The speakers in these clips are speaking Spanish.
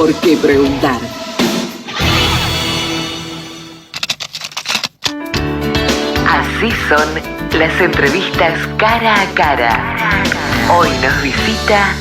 por qué preguntar. Así son las entrevistas cara a cara. Hoy nos visita...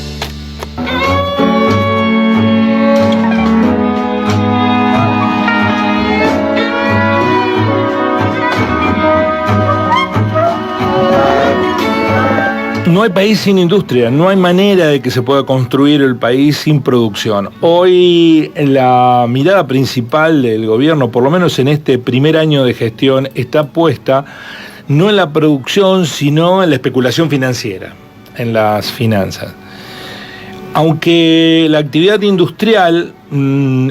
No hay país sin industria, no hay manera de que se pueda construir el país sin producción. Hoy la mirada principal del gobierno, por lo menos en este primer año de gestión, está puesta no en la producción, sino en la especulación financiera, en las finanzas. Aunque la actividad industrial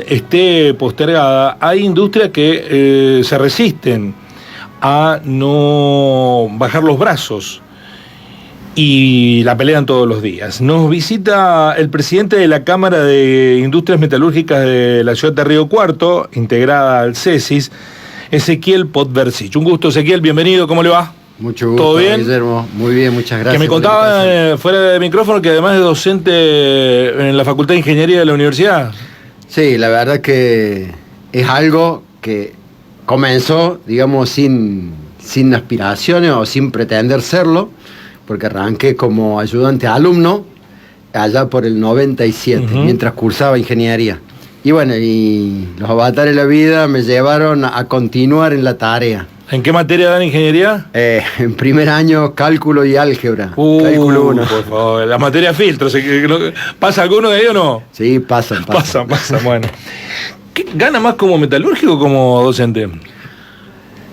esté postergada, hay industrias que se resisten a no bajar los brazos y la pelean todos los días. Nos visita el presidente de la Cámara de Industrias Metalúrgicas de la ciudad de Río Cuarto, integrada al CESIS, Ezequiel Podversich. Un gusto, Ezequiel, bienvenido, ¿cómo le va? Mucho gusto, ¿todo bien? Guillermo. Muy bien, muchas gracias. Que me contaba fuera de micrófono que además de docente en la Facultad de Ingeniería de la universidad. Sí, la verdad que es algo que comenzó, digamos, sin aspiraciones o sin pretender serlo, porque arranqué como ayudante alumno allá por el 97, mientras cursaba ingeniería. Y bueno, y los avatares de la vida me llevaron a continuar en la tarea. ¿En qué materia dan ingeniería? En primer año, cálculo y álgebra. Cálculo 1. Por favor, la materia filtros. ¿Pasa alguno de ellos o no? Sí, pasan. Bueno. ¿Gana más como metalúrgico o como docente?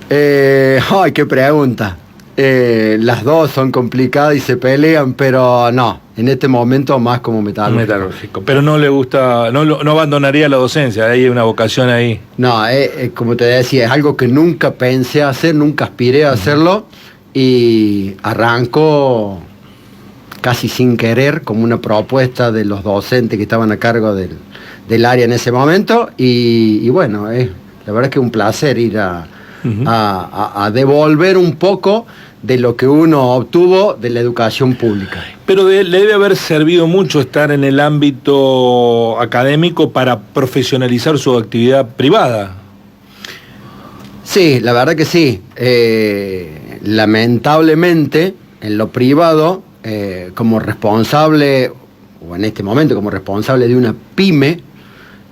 Ay, qué pregunta. Las dos son complicadas y se pelean, pero no, en este momento más como metalúrgico. Pero no le gusta, no abandonaría la docencia, hay una vocación ahí. No, como te decía, es algo que nunca pensé hacer, nunca aspiré a hacerlo, y arrancó casi sin querer como una propuesta de los docentes que estaban a cargo del área en ese momento, y bueno, la verdad es que es un placer ir a devolver un poco de lo que uno obtuvo de la educación pública. Pero le debe haber servido mucho estar en el ámbito académico para profesionalizar su actividad privada. Sí, la verdad que sí. Lamentablemente, en lo privado, como responsable, o en este momento como responsable de una pyme,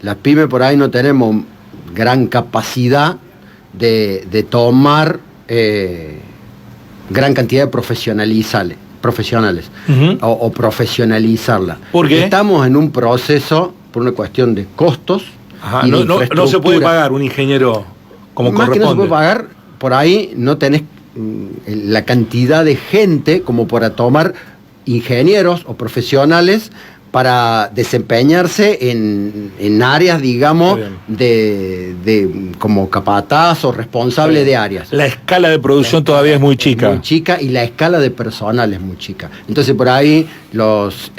las pymes por ahí no tenemos gran capacidad de tomar gran cantidad de profesionales o profesionalizarla. ¿Por qué? Estamos en un proceso por una cuestión de costos. Ajá, y de no se puede pagar un ingeniero como más corresponde. Que no se puede pagar, por ahí no tenés la cantidad de gente como para tomar ingenieros o profesionales para desempeñarse en áreas, digamos, de como capataz o responsable de áreas. La escala de producción todavía es muy chica. Muy chica, y la escala de personal es muy chica. Entonces por ahí los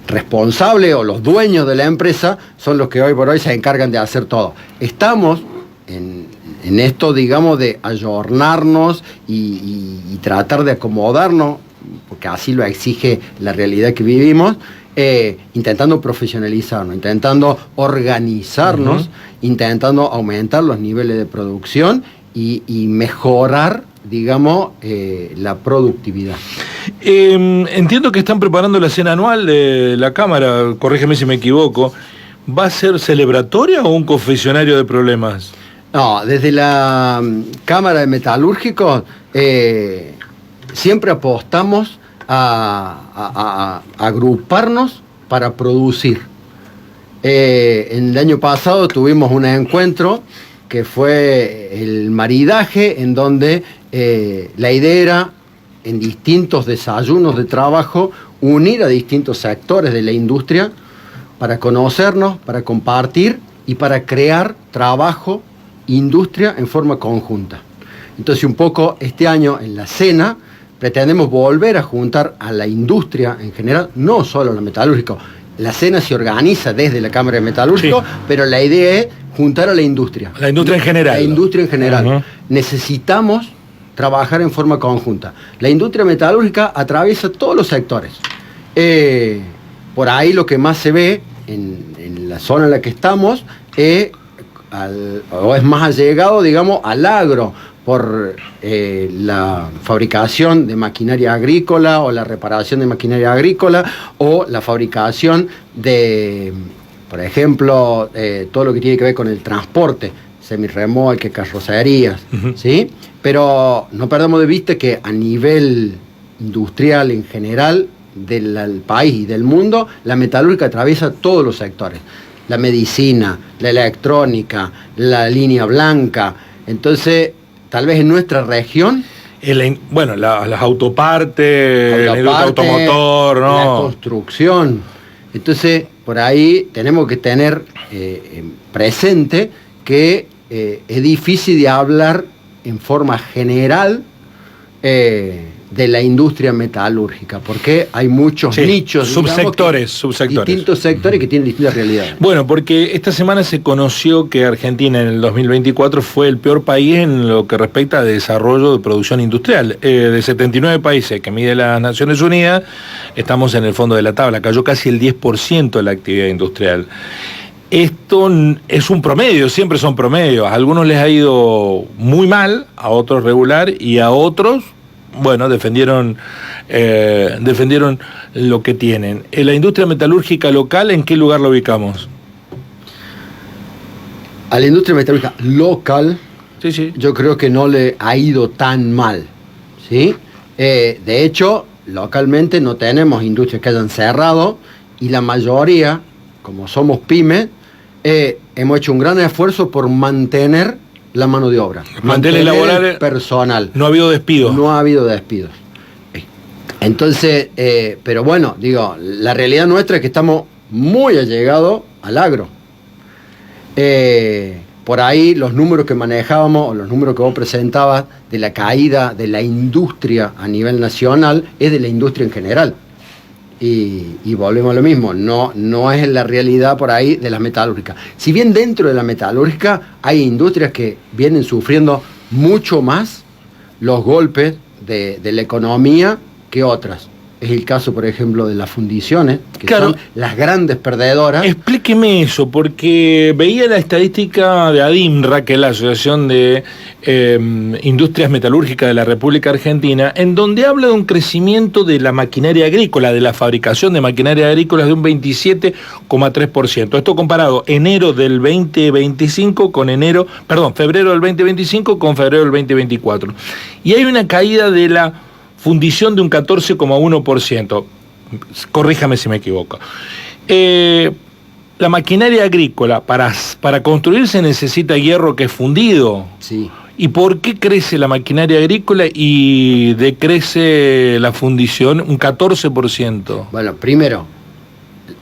responsables o los dueños de la empresa son los que hoy por hoy se encargan de hacer todo. Estamos en esto, digamos, de ayornarnos y tratar de acomodarnos, porque así lo exige la realidad que vivimos, intentando profesionalizarnos, intentando organizarnos, intentando aumentar los niveles de producción y mejorar, digamos, la productividad. Entiendo que están preparando la cena anual de la Cámara, corrígeme si me equivoco. ¿Va a ser celebratoria o un confesionario de problemas? No, desde la Cámara de Metalúrgicos siempre apostamos a agruparnos para producir. En el año pasado tuvimos un encuentro que fue el maridaje, en donde la idea era, en distintos desayunos de trabajo, unir a distintos sectores de la industria para conocernos, para compartir y para crear trabajo, industria en forma conjunta. Entonces, un poco este año en la cena pretendemos volver a juntar a la industria en general, no solo a la metalúrgica. La cena se organiza desde la Cámara de Metalúrgicos, pero la idea es juntar a la industria. La industria en general. La industria en general. Necesitamos trabajar en forma conjunta. La industria metalúrgica atraviesa todos los sectores. Por ahí lo que más se ve en la zona en la que estamos o es más allegado, digamos, al agro, por la fabricación de maquinaria agrícola o la reparación de maquinaria agrícola o la fabricación de, por ejemplo, todo lo que tiene que ver con el transporte, semirremolque, carrocerías, ¿sí? Pero no perdamos de vista que a nivel industrial en general del país y del mundo, la metalúrgica atraviesa todos los sectores. La medicina, la electrónica, la línea blanca. Entonces, tal vez en nuestra región... las autopartes, el automotor, ¿no? La construcción. Entonces, por ahí tenemos que tener presente que es difícil de hablar en forma general de la industria metalúrgica, porque hay muchos nichos, subsectores. Distintos sectores que tienen distintas realidades. Bueno, porque esta semana se conoció que Argentina en el 2024 fue el peor país en lo que respecta a desarrollo de producción industrial. De 79 países que mide las Naciones Unidas, estamos en el fondo de la tabla, cayó casi el 10% de la actividad industrial. Esto es un promedio, siempre son promedios. A algunos les ha ido muy mal, a otros regular y a otros, bueno, defendieron lo que tienen. ¿En la industria metalúrgica local, en qué lugar la ubicamos? A la industria metalúrgica local, sí. Yo creo que no le ha ido tan mal, ¿sí? De hecho, localmente no tenemos industrias que hayan cerrado y la mayoría, como somos pymes, hemos hecho un gran esfuerzo por mantener la mano de obra, mantener laborales, personal. No ha habido despidos. No ha habido despidos. Entonces, pero bueno, digo, la realidad nuestra es que estamos muy allegados al agro. Por ahí los números que manejábamos, o los números que vos presentabas de la caída de la industria a nivel nacional, es de la industria en general. Y volvemos a lo mismo, no es la realidad por ahí de las metalúrgicas. Si bien dentro de la metalúrgica hay industrias que vienen sufriendo mucho más los golpes de la economía que otras. Es el caso, por ejemplo, de las fundiciones, que son las grandes perdedoras. Explíqueme eso, porque veía la estadística de ADIMRA, que es la Asociación de Industrias Metalúrgicas de la República Argentina, en donde habla de un crecimiento de la maquinaria agrícola, de la fabricación de maquinaria agrícola de un 27,3%. Esto comparado enero del 2025 con febrero del 2025 con febrero del 2024. Y hay una caída de la fundición de un 14,1%. Corríjame si me equivoco. La maquinaria agrícola, para construir se necesita hierro que es fundido. Sí. ¿Y por qué crece la maquinaria agrícola y decrece la fundición un 14%? Bueno, primero,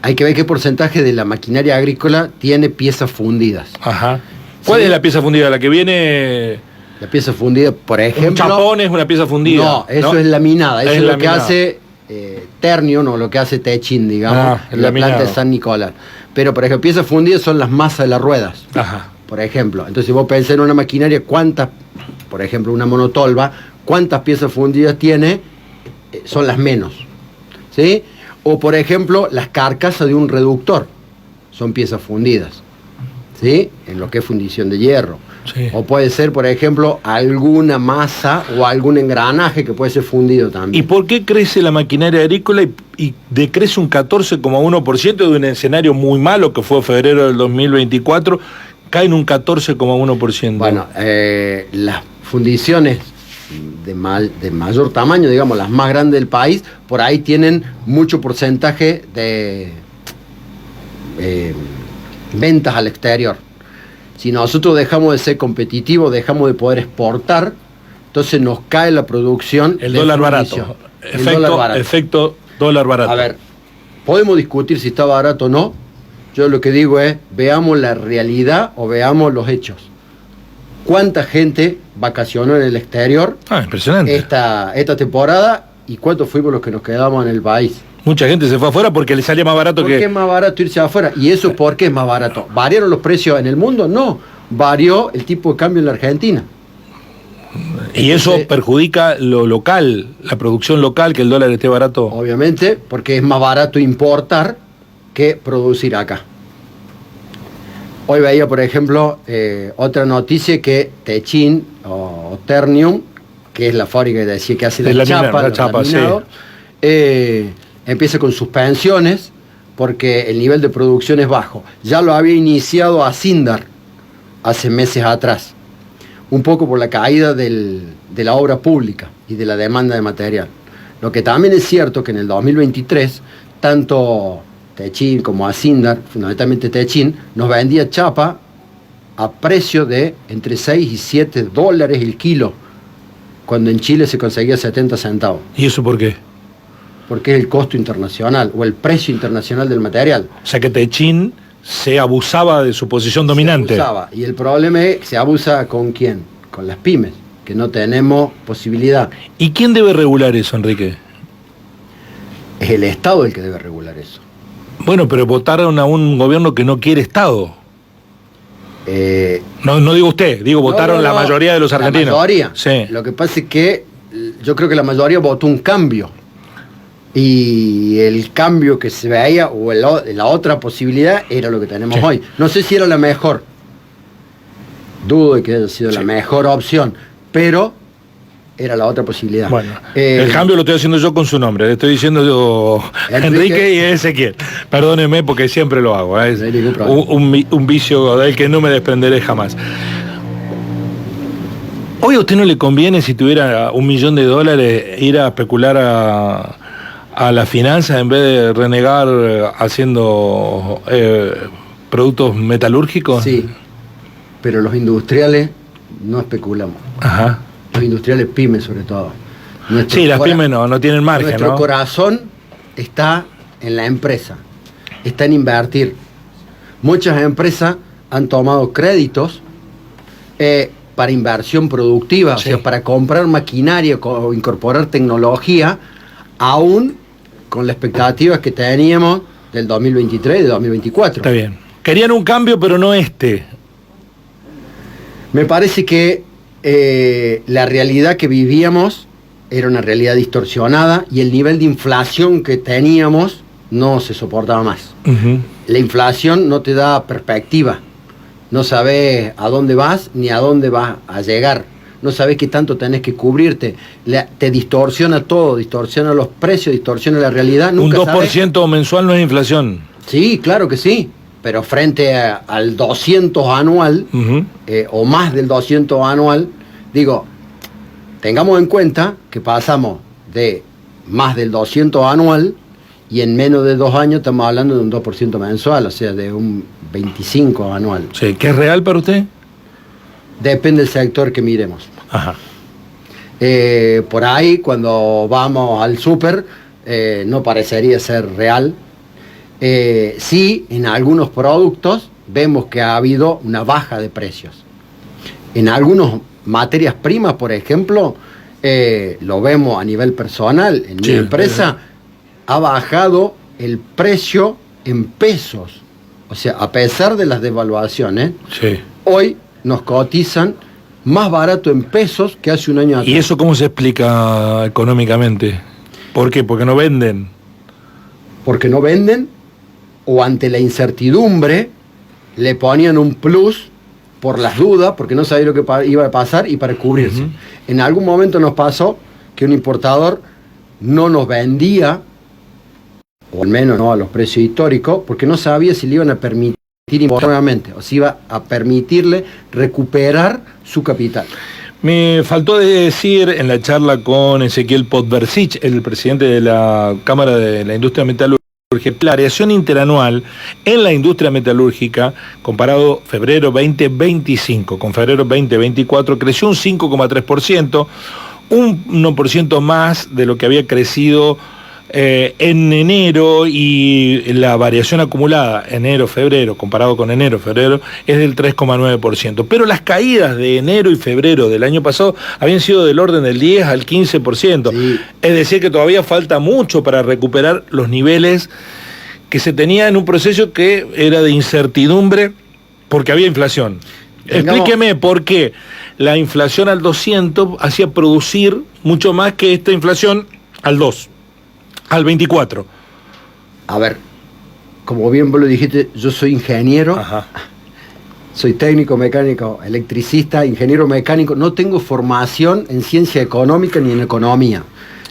hay que ver qué porcentaje de la maquinaria agrícola tiene piezas fundidas. Ajá. ¿Cuál es la pieza fundida? ¿La que viene...? La pieza fundida, por ejemplo... Un chapón es una pieza fundida. No, eso es laminada. Eso es lo que hace Ternium o lo que hace Techin, digamos, en la planta de San Nicolás. Pero, por ejemplo, piezas fundidas son las masas de las ruedas. Ajá. Por ejemplo. Entonces, si vos pensás en una maquinaria, ¿cuántas, por ejemplo, una monotolva, cuántas piezas fundidas tiene? Son las menos. ¿Sí? O, por ejemplo, las carcasas de un reductor son piezas fundidas. ¿Sí? En lo que es fundición de hierro. Sí. O puede ser, por ejemplo, alguna masa o algún engranaje que puede ser fundido también. ¿Y por qué crece la maquinaria agrícola y decrece un 14,1% de un escenario muy malo que fue febrero del 2024? Cae en un 14,1%. Bueno, las fundiciones de mayor tamaño, digamos, las más grandes del país, por ahí tienen mucho porcentaje de ventas al exterior. Si nosotros dejamos de ser competitivos, dejamos de poder exportar, entonces nos cae la producción. El dólar barato. Efecto dólar barato. A ver, podemos discutir si está barato o no. Yo lo que digo es, veamos la realidad o veamos los hechos. ¿Cuánta gente vacacionó en el exterior impresionante esta temporada y cuántos fuimos los que nos quedamos en el país? Mucha gente se fue afuera porque le salía más barato ¿Por qué es más barato irse afuera? ¿Y eso por qué es más barato? ¿Variaron los precios en el mundo? No, varió el tipo de cambio en la Argentina. Y eso perjudica lo local, la producción local, que el dólar esté barato. Obviamente, porque es más barato importar que producir acá. Hoy veía, por ejemplo, otra noticia que Techin o Ternium, que es la fábrica que decía que hace la chapa, sí. Empieza con suspensiones porque el nivel de producción es bajo. Ya lo había iniciado Asindar hace meses atrás, un poco por la caída de la obra pública y de la demanda de material. Lo que también es cierto que en el 2023, tanto Techin como Asindar, fundamentalmente Techin, nos vendía chapa a precio de entre 6 y 7 dólares el kilo, cuando en Chile se conseguía 70 centavos. ¿Y eso por qué? Porque es el costo internacional o el precio internacional del material. O sea que Techin se abusaba de su posición dominante. Se abusaba. Y el problema es que se abusa ¿con quién? Con las pymes, que no tenemos posibilidad. ¿Y quién debe regular eso, Enrique? Es el Estado el que debe regular eso. Bueno, pero votaron a un gobierno que no quiere Estado. No digo usted, digo votaron la mayoría de los argentinos. La mayoría. Sí. Lo que pasa es que yo creo que la mayoría votó un cambio. Y el cambio que se veía, o la otra posibilidad, era lo que tenemos hoy. No sé si era la mejor. Dudo de que haya sido la mejor opción, pero era la otra posibilidad. Bueno, el cambio lo estoy haciendo yo con su nombre. Le estoy diciendo yo Enrique y Ezequiel. Perdóneme porque siempre lo hago. Es un vicio del que no me desprenderé jamás. Hoy a usted no le conviene, si tuviera $1 millón, ir a especular a las finanzas en vez de renegar haciendo productos metalúrgicos. Sí, pero los industriales no especulamos. Ajá. Los industriales pymes sobre todo. Sí, las pymes no tienen margen. Nuestro corazón está en la empresa, está en invertir. Muchas empresas han tomado créditos para inversión productiva, o sea, para comprar maquinaria o incorporar tecnología, aún con las expectativas que teníamos del 2023 y del 2024. Está bien. Querían un cambio, pero no este. Me parece que la realidad que vivíamos era una realidad distorsionada y el nivel de inflación que teníamos no se soportaba más. Uh-huh. La inflación no te da perspectiva. No sabes a dónde vas ni a dónde vas a llegar. No sabes qué tanto tenés que cubrirte. Te distorsiona todo, distorsiona los precios, distorsiona la realidad. Nunca un 2% mensual no es inflación. Sí, claro que sí. Pero frente al 200 anual, uh-huh, o más del 200 anual, digo, tengamos en cuenta que pasamos de más del 200 anual y en menos de 2 años estamos hablando de un 2% mensual, o sea, de un 25 anual. Sí, ¿qué es real para usted? Depende del sector que miremos. Ajá. Por ahí, cuando vamos al súper, no parecería ser real. Sí, en algunos productos vemos que ha habido una baja de precios. En algunas materias primas, por ejemplo, lo vemos a nivel personal. En mi empresa ha bajado el precio en pesos. O sea, a pesar de las devaluaciones, hoy nos cotizan más barato en pesos que hace un año atrás. ¿Y eso cómo se explica económicamente? ¿Por qué? ¿Porque no venden? Porque no venden, o ante la incertidumbre le ponían un plus por las dudas, porque no sabía lo que iba a pasar y para cubrirse. Uh-huh. En algún momento nos pasó que un importador no nos vendía, o al menos no a los precios históricos, porque no sabía si le iban a permitir importar nuevamente, o si iba a permitirle recuperar su capital. Me faltó decir en la charla con Ezequiel Podversich, el presidente de la Cámara de la Industria Metalúrgica, la variación interanual en la industria metalúrgica, comparado febrero 2025 con febrero 2024, creció un 5,3%, un 1% más de lo que había crecido en enero, y la variación acumulada enero-febrero, comparado con enero-febrero, es del 3,9%. Pero las caídas de enero y febrero del año pasado habían sido del orden del 10 al 15%. Sí. Es decir, que todavía falta mucho para recuperar los niveles que se tenía en un proceso que era de incertidumbre porque había inflación. Explíqueme por qué la inflación al 200 hacía producir mucho más que esta inflación al 2. Al 24. A ver, como bien vos lo dijiste, yo soy ingeniero. Ajá. Soy técnico, mecánico, electricista, ingeniero mecánico. No tengo formación en ciencia económica ni en economía.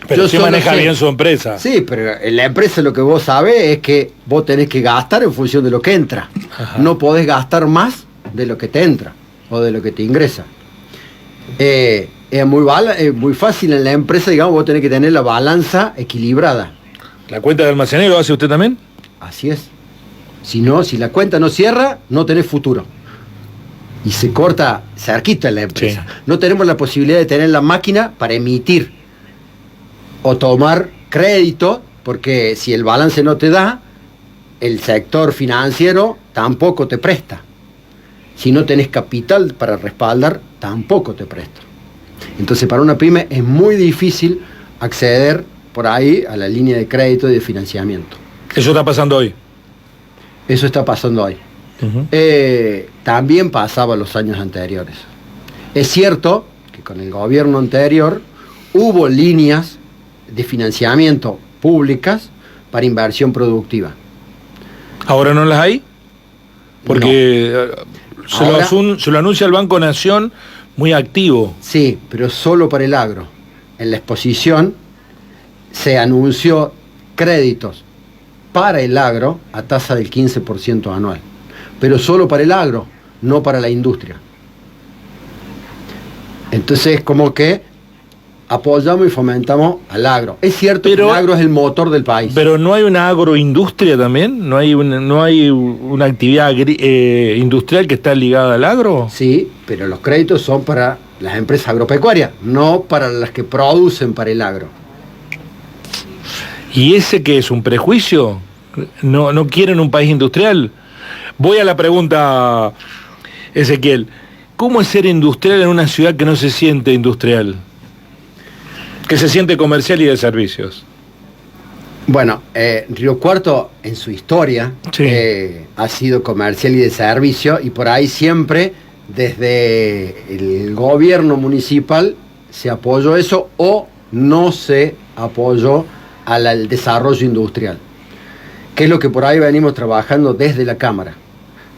Pero yo sí maneja bien su empresa. Sí, pero en la empresa lo que vos sabés es que vos tenés que gastar en función de lo que entra. Ajá. No podés gastar más de lo que te entra o de lo que te ingresa. Es muy fácil en la empresa, digamos, vos tenés que tener la balanza equilibrada. ¿La cuenta de almacenero hace usted también? Así es. Si no, si la cuenta no cierra, no tenés futuro. Y se corta cerquita en la empresa. Sí. No tenemos la posibilidad de tener la máquina para emitir o tomar crédito, porque si el balance no te da, el sector financiero tampoco te presta. Si no tenés capital para respaldar, tampoco te presta. Entonces, para una pyme es muy difícil acceder por ahí a la línea de crédito y de financiamiento. Eso está pasando hoy. Eso está pasando hoy. Uh-huh. También pasaba los años anteriores. Es cierto que con el gobierno anterior hubo líneas de financiamiento públicas para inversión productiva. ¿Ahora no las hay? Porque se lo anuncia el Banco Nación muy activo. Sí, pero solo para el agro. En la exposición se anunció créditos para el agro a tasa del 15% anual. Pero solo para el agro, no para la industria. Entonces, como que apoyamos y fomentamos al agro. Es cierto que el agro es el motor del país. Pero ¿no hay una agroindustria también? ¿No hay una actividad industrial que está ligada al agro? Sí, pero los créditos son para las empresas agropecuarias, no para las que producen para el agro. ¿Y ese qué es? ¿Un prejuicio? ¿No quieren un país industrial? Voy a la pregunta, Ezequiel. ¿Cómo es ser industrial en una ciudad que no se siente industrial? Que se siente comercial y de servicios. Bueno, Río Cuarto en su historia sí. Ha sido comercial y de servicio, y por ahí siempre desde el gobierno municipal se apoyó eso o no se apoyó al desarrollo industrial, que es lo que por ahí venimos trabajando desde la Cámara,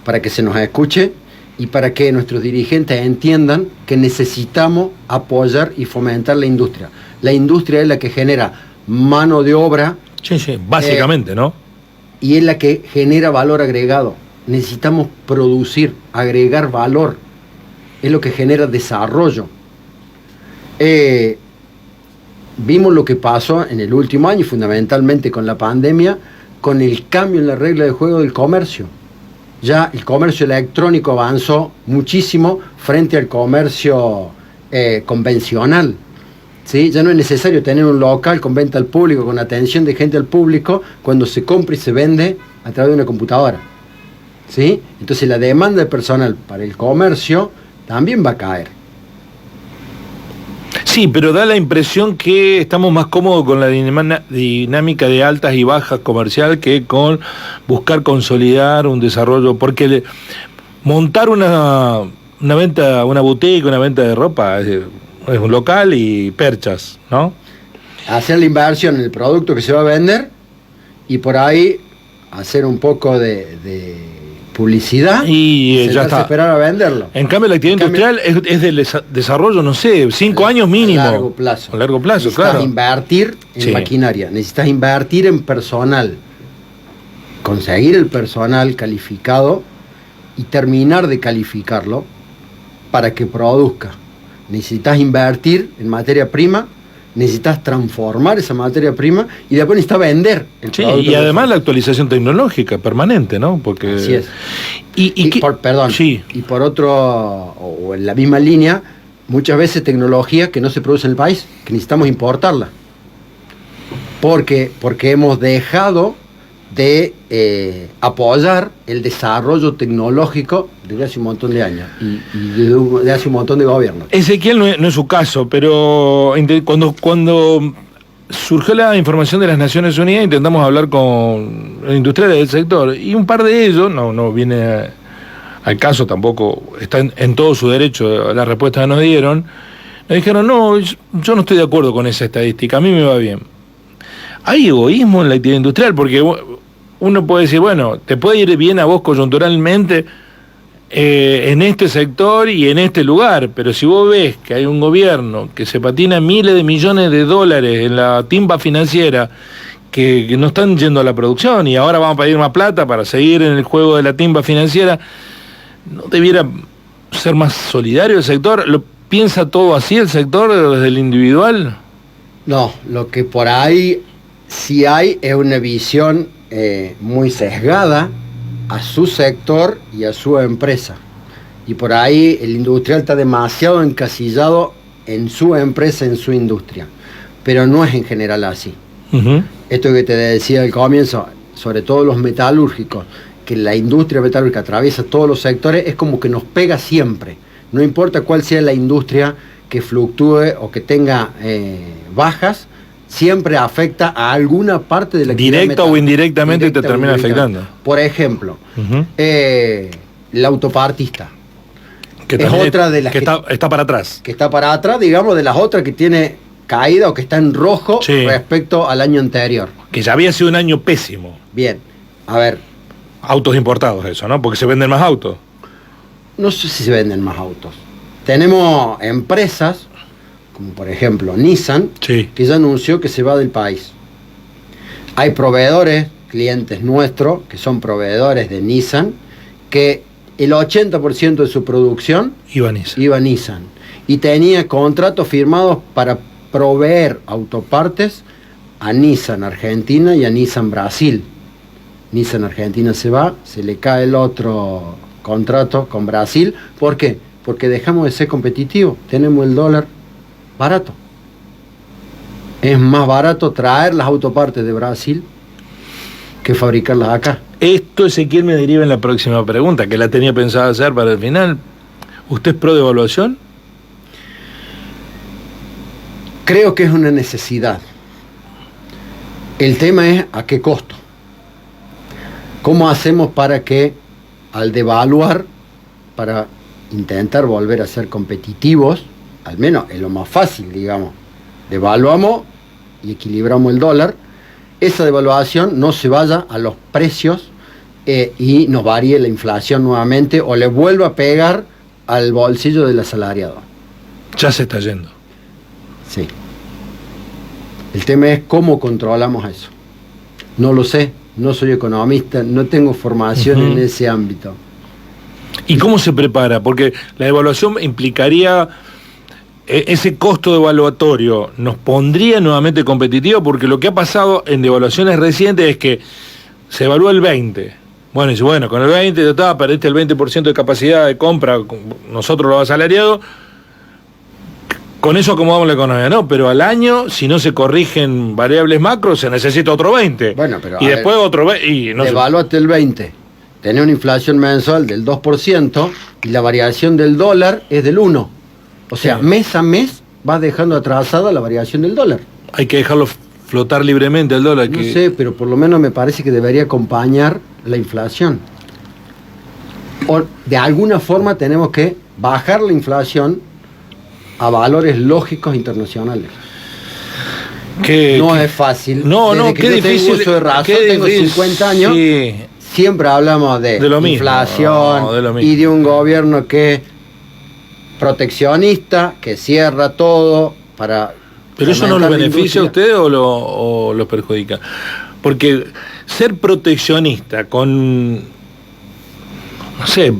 para que se nos escuche y para que nuestros dirigentes entiendan que necesitamos apoyar y fomentar la industria. La industria es la que genera mano de obra. Sí, básicamente, ¿no? Y es la que genera valor agregado. Necesitamos producir, agregar valor. Es lo que genera desarrollo. Vimos lo que pasó en el último año, fundamentalmente con la pandemia, con el cambio en la regla de juego del comercio. Ya el comercio electrónico avanzó muchísimo frente al comercio convencional. ¿Sí? Ya no es necesario tener un local con venta al público, con atención de gente al público, cuando se compra y se vende a través de una computadora. ¿Sí? Entonces la demanda de personal para el comercio también va a caer. Sí, pero da la impresión que estamos más cómodos con la dinámica de altas y bajas comercial que con buscar consolidar un desarrollo, porque montar una venta, una boutique, una venta de ropa es un local y perchas, ¿no? Hacer la inversión en el producto que se va a vender y por ahí hacer un poco de publicidad y ya está. Esperar a venderlo. En cambio, la actividad industrial es del desarrollo, no sé, 5 años mínimo. A largo plazo. A largo plazo, necesitas claro. Invertir en sí. maquinaria, necesitas invertir en personal, conseguir el personal calificado y terminar de calificarlo para que produzca. Necesitas invertir en materia prima, necesitas transformar esa materia prima y después necesitas vender el producto. Y además la actualización tecnológica permanente, ¿no? Porque así es. Y por otro, o en la misma línea, muchas veces tecnología que no se produce en el país, que necesitamos importarla. Porque hemos dejado de apoyar el desarrollo tecnológico desde hace un montón de años y desde hace un montón de gobiernos. Ezequiel no es su caso, pero cuando surgió la información de las Naciones Unidas intentamos hablar con industriales del sector y un par de ellos, no viene al caso tampoco, está en todo su derecho la respuesta que nos dieron, nos dijeron no, yo no estoy de acuerdo con esa estadística, a mí me va bien. Hay egoísmo en la actividad industrial porque uno puede decir, bueno, te puede ir bien a vos coyunturalmente en este sector y en este lugar, pero si vos ves que hay un gobierno que se patina miles de millones de dólares en la timba financiera, que no están yendo a la producción y ahora vamos a pedir más plata para seguir en el juego de la timba financiera, ¿no debiera ser más solidario el sector? ¿Lo piensa todo así el sector desde el individual? No, lo que por ahí sí hay es una visión muy sesgada a su sector y a su empresa. Y por ahí el industrial está demasiado encasillado en su empresa, en su industria. Pero no es en general así. Uh-huh. Esto que te decía al comienzo, sobre todo los metalúrgicos, que la industria metalúrgica atraviesa todos los sectores, es como que nos pega siempre. No importa cuál sea la industria que fluctúe o que tenga bajas, siempre afecta a alguna parte de la actividad directa o indirectamente te termina afectando. Por ejemplo, uh-huh. La autopartista. Que es otra de las que está para atrás. Que está para atrás, digamos, de las otras que tiene caída o que está en rojo, sí, respecto al año anterior. Que ya había sido un año pésimo. Bien, a ver. Autos importados eso, ¿no? Porque se venden más autos. No sé si se venden más autos. Tenemos empresas, como por ejemplo Nissan, sí, que ya anunció que se va del país. Hay proveedores, clientes nuestros, que son proveedores de Nissan, que el 80% de su producción iba a Nissan. Y tenía contratos firmados para proveer autopartes a Nissan Argentina y a Nissan Brasil. Nissan Argentina se va, se le cae el otro contrato con Brasil. ¿Por qué? Porque dejamos de ser competitivos. Tenemos el dólar barato. Es más barato traer las autopartes de Brasil que fabricarlas acá. Esto, Ezequiel, me deriva en la próxima pregunta, que la tenía pensada hacer para el final. ¿Usted es pro devaluación? Creo que es una necesidad. El tema es a qué costo. ¿Cómo hacemos para que, al devaluar, para intentar volver a ser competitivos, al menos es lo más fácil, digamos, devaluamos y equilibramos el dólar, esa devaluación no se vaya a los precios y nos varíe la inflación nuevamente o le vuelva a pegar al bolsillo del asalariado? Ya se está yendo. Sí. El tema es cómo controlamos eso. No lo sé, no soy economista, no tengo formación en ese ámbito. ¿Y cómo se prepara? Porque la devaluación implicaría, ese costo devaluatorio nos pondría nuevamente competitivo, porque lo que ha pasado en devaluaciones recientes es que se evalúa el 20. Bueno, dice, bueno, con el 20 ya está, perdiste el 20% de capacidad de compra, nosotros los asalariados, con eso acomodamos la economía, ¿no? Pero al año, si no se corrigen variables macro, se necesita otro 20. Bueno, pero y después otro 20. No devaluaste el 20. Tenés una inflación mensual del 2% y la variación del dólar es del 1%. O sea, sí, mes a mes vas dejando atrasada la variación del dólar. Hay que dejarlo flotar libremente el dólar. No sé, pero por lo menos me parece que debería acompañar la inflación. O de alguna forma tenemos que bajar la inflación a valores lógicos internacionales. No es fácil. No, desde que qué yo difícil. Tengo uso de razón, tengo 50 años. Sí. Siempre hablamos de inflación mismo, no, y de un gobierno que es proteccionista, que cierra todo para... ¿Pero eso no lo beneficia a usted o lo perjudica? Porque ser proteccionista con, no sé,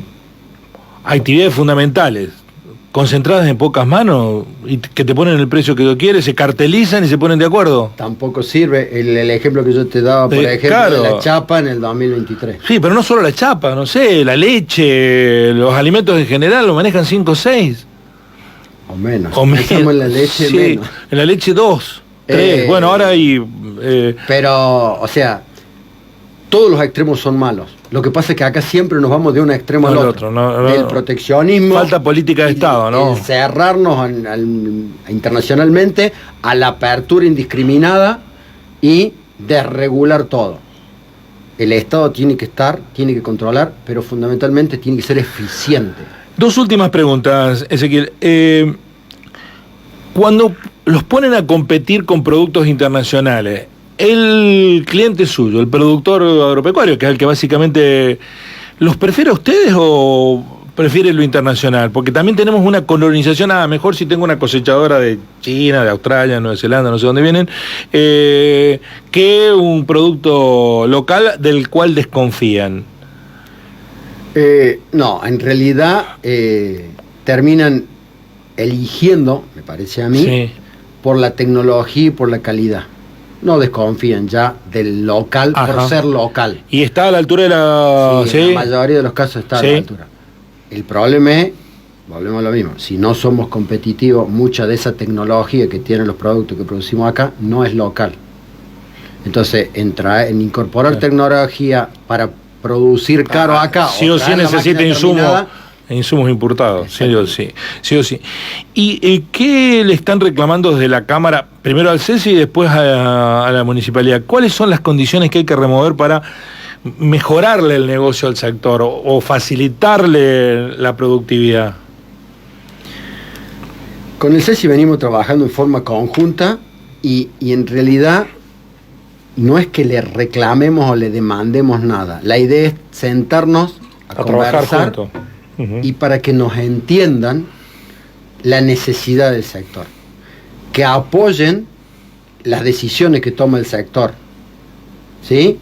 actividades fundamentales, concentradas en pocas manos y que te ponen el precio que tú quieres, se cartelizan y se ponen de acuerdo. Tampoco sirve el ejemplo que yo te daba, por ejemplo, claro, de la chapa en el 2023. Sí, pero no solo la chapa, no sé, la leche, los alimentos en general lo manejan 5 o 6. O menos. Estamos en la leche, sí, menos. En la leche 2, 3. Bueno, ahora hay... Pero, o sea, todos los extremos son malos. Lo que pasa es que acá siempre nos vamos de un extremo al otro. Del proteccionismo. Falta política de Estado, ¿no? El cerrarnos internacionalmente a la apertura indiscriminada y desregular todo. El Estado tiene que estar, tiene que controlar, pero fundamentalmente tiene que ser eficiente. 2 últimas preguntas, Ezequiel. Cuando los ponen a competir con productos internacionales, El cliente suyo, el productor agropecuario, que es el que básicamente... ¿Los prefiere a ustedes o prefiere lo internacional? Porque también tenemos una colonización, mejor si tengo una cosechadora de China, de Australia, Nueva Zelanda, no sé dónde vienen, que un producto local del cual desconfían. No, en realidad terminan eligiendo, me parece a mí, sí, por la tecnología y por la calidad. No desconfían ya del local. Ajá. Por ser local. ¿Y está a la altura de la...? Sí, ¿sí? En la mayoría de los casos está a la altura. El problema es, volvemos a lo mismo, si no somos competitivos, mucha de esa tecnología que tienen los productos que producimos acá no es local. Entonces, en incorporar tecnología para producir caro acá... Sí o sí necesita insumos importados, sí o sí. ¿Y qué le están reclamando desde la Cámara, primero al CESI y después a la Municipalidad? ¿Cuáles son las condiciones que hay que remover para mejorarle el negocio al sector o facilitarle la productividad? Con el CESI venimos trabajando en forma conjunta y en realidad no es que le reclamemos o le demandemos nada. La idea es sentarnos a conversar y para que nos entiendan la necesidad del sector, que apoyen las decisiones que toma el sector, ¿sí?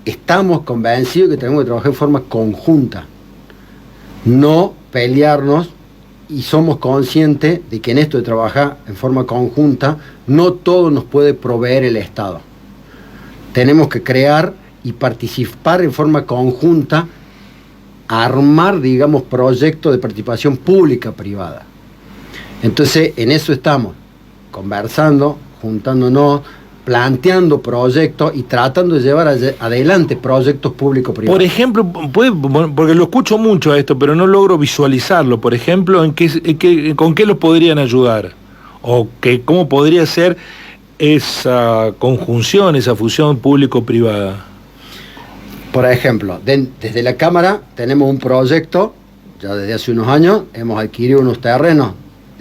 Estamos convencidos que tenemos que trabajar en forma conjunta, no pelearnos, y somos conscientes de que en esto de trabajar en forma conjunta no todo nos puede proveer el Estado. Tenemos que crear y participar en forma conjunta, armar, digamos, proyectos de participación pública-privada. Entonces, en eso estamos, conversando, juntándonos, planteando proyectos y tratando de llevar adelante proyectos público-privados. Por ejemplo, porque lo escucho mucho a esto, pero no logro visualizarlo. Por ejemplo, ¿con qué los podrían ayudar? ¿O cómo podría ser esa conjunción, esa fusión público-privada? Por ejemplo, desde la Cámara tenemos un proyecto, ya desde hace unos años, hemos adquirido unos terrenos,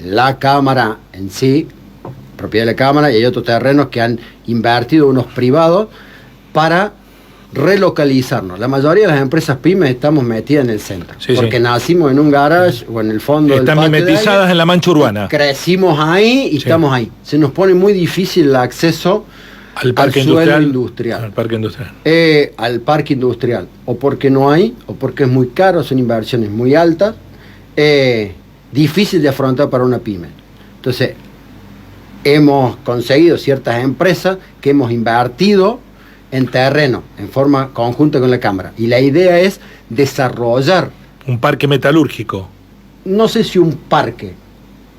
la Cámara en sí, propiedad de la Cámara, y hay otros terrenos que han invertido unos privados para relocalizarnos. La mayoría de las empresas pymes estamos metidas en el centro, porque nacimos en un garage o en el fondo del patio. Están mimetizadas en la mancha urbana. Crecimos ahí y estamos ahí. Se nos pone muy difícil el acceso al suelo industrial. Al parque industrial. Al parque industrial. O porque no hay, o porque es muy caro, son inversiones muy altas, difícil de afrontar para una pyme. Entonces, hemos conseguido ciertas empresas que hemos invertido en terreno, en forma conjunta con la Cámara. Y la idea es desarrollar... Un parque metalúrgico. No sé si un parque.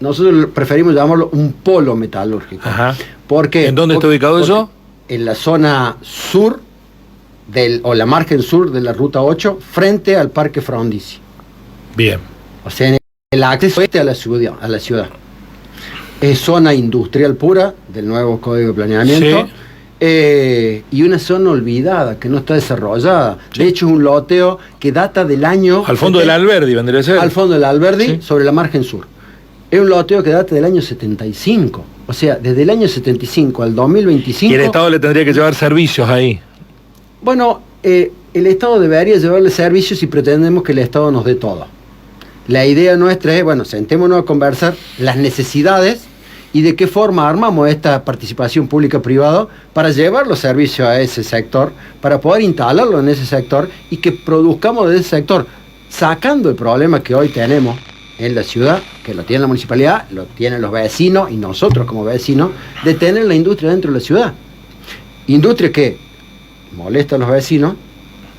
Nosotros preferimos llamarlo un polo metalúrgico. Ajá. Porque, ¿en dónde está ubicado eso? En la zona sur, o la margen sur de la Ruta 8, frente al Parque Frondizi. Bien. O sea, en el acceso a la ciudad. Es zona industrial pura, del nuevo Código de Planeamiento, y una zona olvidada, que no está desarrollada. Sí. De hecho, es un loteo que data del año... Al fondo del Alberdi, vendría a ser. Al fondo del Alberdi, sobre la margen sur. Es un loteo que data del año 75. O sea, desde el año 75 al 2025... Y el Estado le tendría que llevar servicios ahí. Bueno, el Estado debería llevarle servicios si pretendemos que el Estado nos dé todo. La idea nuestra es, bueno, sentémonos a conversar las necesidades y de qué forma armamos esta participación pública-privada para llevar los servicios a ese sector, para poder instalarlo en ese sector y que produzcamos de ese sector, sacando el problema que hoy tenemos en la ciudad, que lo tiene la municipalidad, lo tienen los vecinos y nosotros como vecinos, de tener la industria dentro de la ciudad. Industria que molesta a los vecinos,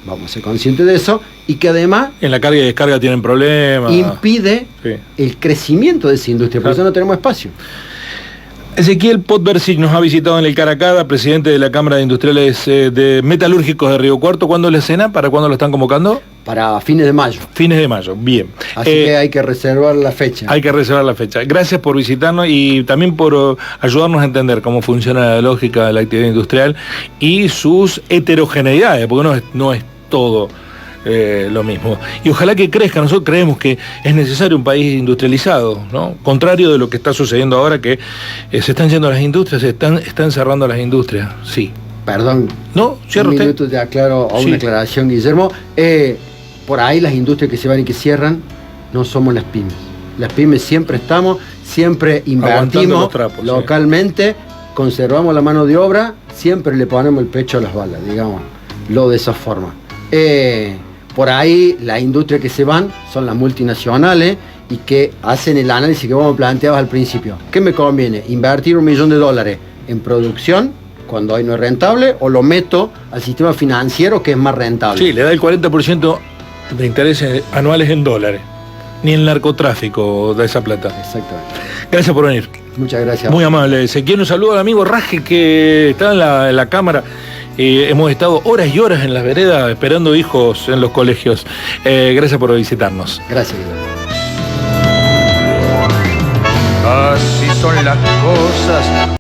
vamos a ser conscientes de eso, y que además... En la carga y descarga tienen problemas. Impide el crecimiento de esa industria, por eso no tenemos espacio. Ezequiel Potveracic nos ha visitado en el Cara a Cara, presidente de la Cámara de Industriales de Metalúrgicos de Río Cuarto. ¿Cuándo es la cena? ¿Para cuándo lo están convocando? Para fines de mayo. Fines de mayo, bien. Así que hay que reservar la fecha. Hay que reservar la fecha. Gracias por visitarnos y también por ayudarnos a entender cómo funciona la lógica de la actividad industrial y sus heterogeneidades, porque no es todo lo mismo. Y ojalá que crezca. Nosotros creemos que es necesario un país industrializado, ¿no? Contrario de lo que está sucediendo ahora, que se están yendo las industrias, están cerrando las industrias. Sí. Perdón. No, cierra un usted. minuto te aclaro a Sí. una aclaración, Guillermo. Por ahí las industrias que se van y que cierran no somos las pymes. Las pymes siempre estamos, siempre Aguantando invertimos los trapos, localmente, conservamos la mano de obra, siempre le ponemos el pecho a las balas, digamos, lo de esa forma. Por ahí las industrias que se van son las multinacionales y que hacen el análisis que vos me planteabas al principio. ¿Qué me conviene? ¿Invertir $1 millón en producción cuando hoy no es rentable, o lo meto al sistema financiero que es más rentable? Sí, le da el 40% de intereses anuales en dólares. Ni el narcotráfico da esa plata. Exactamente. Gracias por venir. Muchas gracias. Muy amable. Ezequiel, un saludo al amigo Raje que está en la cámara. Hemos estado horas y horas en las veredas esperando hijos en los colegios. Gracias por visitarnos. Gracias, Guillermo. Así son las cosas.